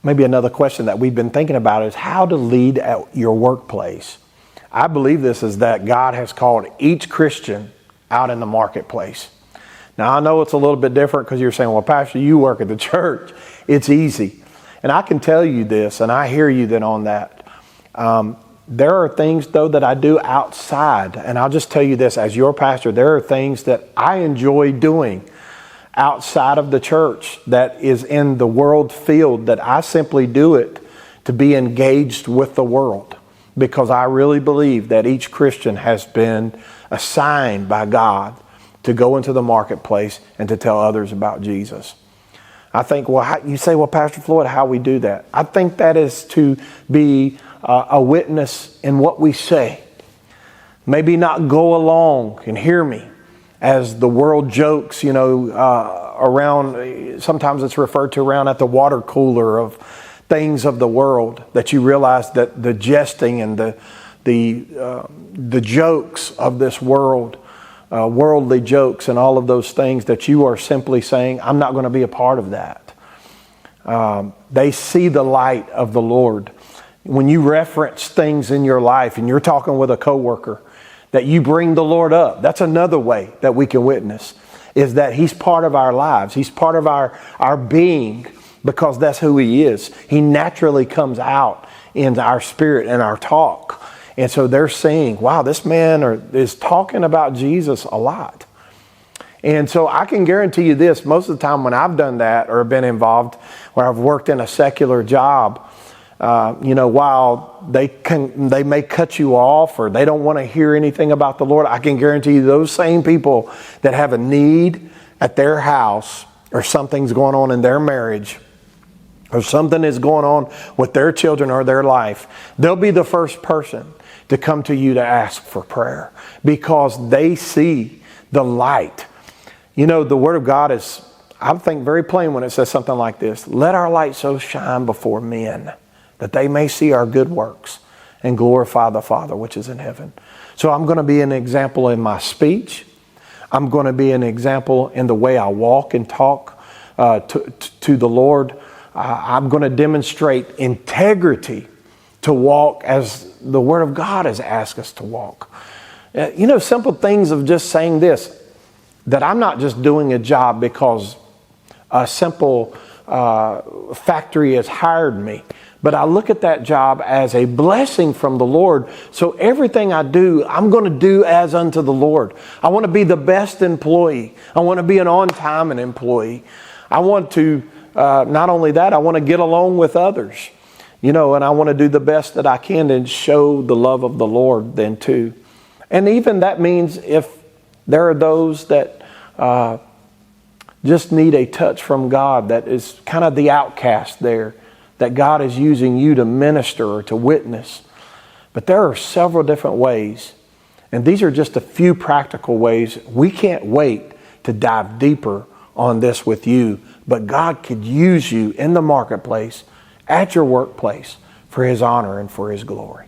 maybe another question that we've been thinking about is how to lead at your workplace. I believe this is that God has called each Christian out in the marketplace. Now, I know it's a little bit different because you're saying, well, Pastor, you work at the church. It's easy. And I can tell you this, and I hear you then on that. There are things, though, that I do outside. And I'll just tell you this, as your pastor, there are things that I enjoy doing outside of the church that is in the world field, that I simply do it to be engaged with the world. Because I really believe that each Christian has been assigned by God to go into the marketplace and to tell others about Jesus. I think, you say, well, Pastor Floyd, how we do that? I think that is to be a witness in what we say. Maybe not go along and hear me as the world jokes, around, sometimes it's referred to around at the water cooler of things of the world, that you realize that the jesting and the jokes of this world, worldly jokes and all of those things, that you are simply saying, I'm not going to be a part of that. They see the light of the Lord. When you reference things in your life and you're talking with a coworker, that you bring the Lord up. That's another way that we can witness, is that He's part of our lives. He's part of our being, because that's who He is. He naturally comes out in our spirit and our talk. And so they're saying, wow, this man is talking about Jesus a lot. And so I can guarantee you this, most of the time when I've done that or been involved, where I've worked in a secular job, while they may cut you off or they don't want to hear anything about the Lord, I can guarantee you those same people that have a need at their house, or something's going on in their marriage, or something is going on with their children or their life, they'll be the first person to come to you to ask for prayer, because they see the light. The Word of God is, I think, very plain when it says something like this: let our light so shine before men that they may see our good works and glorify the Father which is in heaven. So I'm going to be an example in my speech. I'm going to be an example in the way I walk and talk to the Lord. I'm going to demonstrate integrity to walk as the Word of God has asked us to walk. Simple things of just saying this, that I'm not just doing a job because a simple factory has hired me, but I look at that job as a blessing from the Lord. So everything I do, I'm going to do as unto the Lord. I want to be the best employee. I want to be an on-time employee. I want to, not only that, I want to get along with others, and I want to do the best that I can and show the love of the Lord then too. And even that means if there are those that just need a touch from God, that is kind of the outcast there, that God is using you to minister or to witness. But there are several different ways, and these are just a few practical ways. We can't wait to dive deeper on this with you, but God could use you in the marketplace, at your workplace, for His honor and for His glory.